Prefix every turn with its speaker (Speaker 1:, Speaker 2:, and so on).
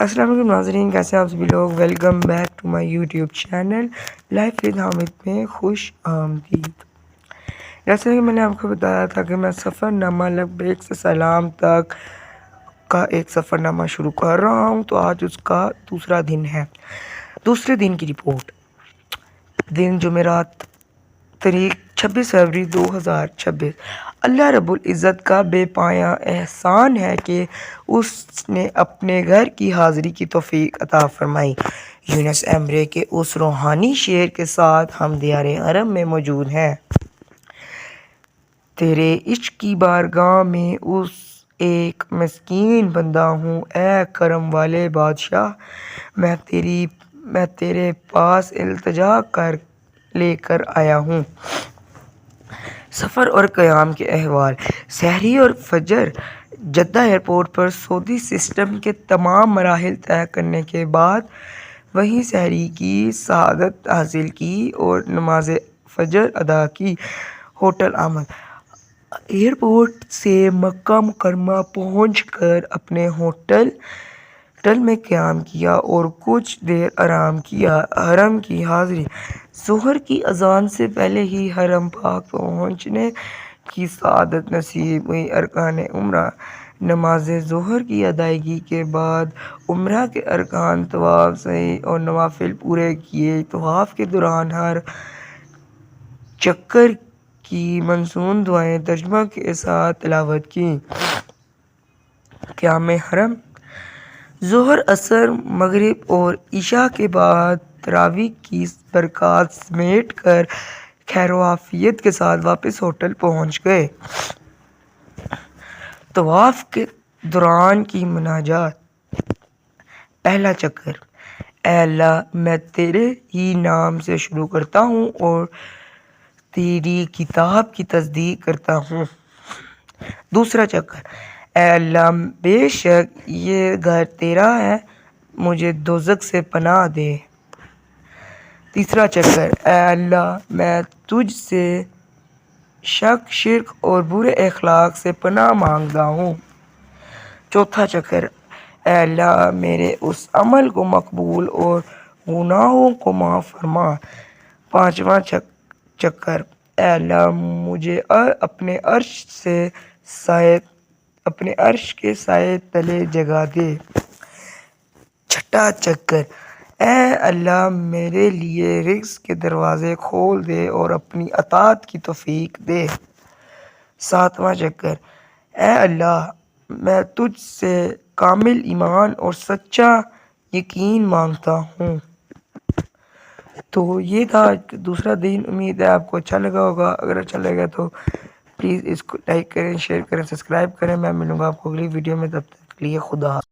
Speaker 1: السلام علیکم ناظرین، کیسے ہیں آپ سبھی لوگ؟ Welcome back to my YouTube channel life with Hamid میں خوش آمدید۔ جیسے کہ میں نے آپ کو بتایا تھا کہ میں سفر نامہ لبیک سے سلام تک کا ایک سفر نامہ شروع کر رہا ہوں، تو آج اس کا دوسرا دن ہے۔ دوسرے دن کی رپورٹ، دن جمعرات، تاریخ 26 فروری 2026۔ اللہ رب العزت کا بے پایاں احسان ہے کہ اس نے اپنے گھر کی حاضری کی توفیق عطا فرمائی۔ یونس ایمرے کے اس روحانی شعر کے ساتھ ہم دیار حرم میں موجود ہیں۔ تیرے عشق کی بارگاہ میں اس ایک مسکین بندہ ہوں، اے کرم والے بادشاہ، میں تیرے پاس التجا لے کر آیا ہوں۔ سفر اور قیام کے احوال۔ سحری اور فجر۔ جدہ ایئرپورٹ پر سعودی سسٹم کے تمام مراحل طے کرنے کے بعد وہیں سحری کی سعادت حاصل کی اور نماز فجر ادا کی۔ ہوٹل آمد۔ ایئرپورٹ سے مکہ مکرمہ پہنچ کر اپنے ہوٹل میں قیام کیا اور کچھ دیر آرام کیا۔ حرم کی حاضری۔ ظہر کی اذان سے پہلے ہی حرم پاک پہنچنے کی سعادت نصیب ہوئی۔ ارکان عمرہ۔ نماز ظہر کی ادائیگی کے بعد عمرہ کے ارکان، طواف، سعی اور نوافل پورے کیے۔ طواف کے دوران ہر چکر کی مصنون دعائیں ترجمہ کے ساتھ تلاوت کی۔ قیام حرم۔ ظہر، عصر، مغرب اور عشاء کے بعد تراویح کی برکات سمیٹ کر خیر و عافیت کے ساتھ واپس ہوٹل پہنچ گئے۔ طواف کے دوران کی مناجات۔ پہلا چکر: اے اللہ، میں تیرے ہی نام سے شروع کرتا ہوں اور تیری کتاب کی تصدیق کرتا ہوں۔ دوسرا چکر: اے اللہ، بے شک یہ گھر تیرا ہے، مجھے دوزخ سے پناہ دے۔ تیسرا چکر: اے اللہ، میں تجھ سے شک، شرک اور برے اخلاق سے پناہ مانگتا ہوں۔ چوتھا چکر: اے اللہ، میرے اس عمل کو مقبول اور گناہوں کو معاف فرما۔ پانچواں چکر: اے اللہ، مجھے اپنے عرش کے سائے تلے جگہ دے۔ چھٹا چکر: اے اللہ، میرے لیے رزق کے دروازے کھول دے اور اپنی اطاعت کی توفیق دے۔ ساتواں چکر: اے اللہ، میں تجھ سے کامل ایمان اور سچا یقین مانگتا ہوں۔ تو یہ تھا دوسرا دن۔ امید ہے آپ کو اچھا لگا ہوگا۔ اگر اچھا لگا تو پلیز اس کو لائک کریں، شیئر کریں، سبسکرائب کریں۔ میں ملوں گا آپ کو اگلی ویڈیو میں، تب تک کے لیے خدا حافظ۔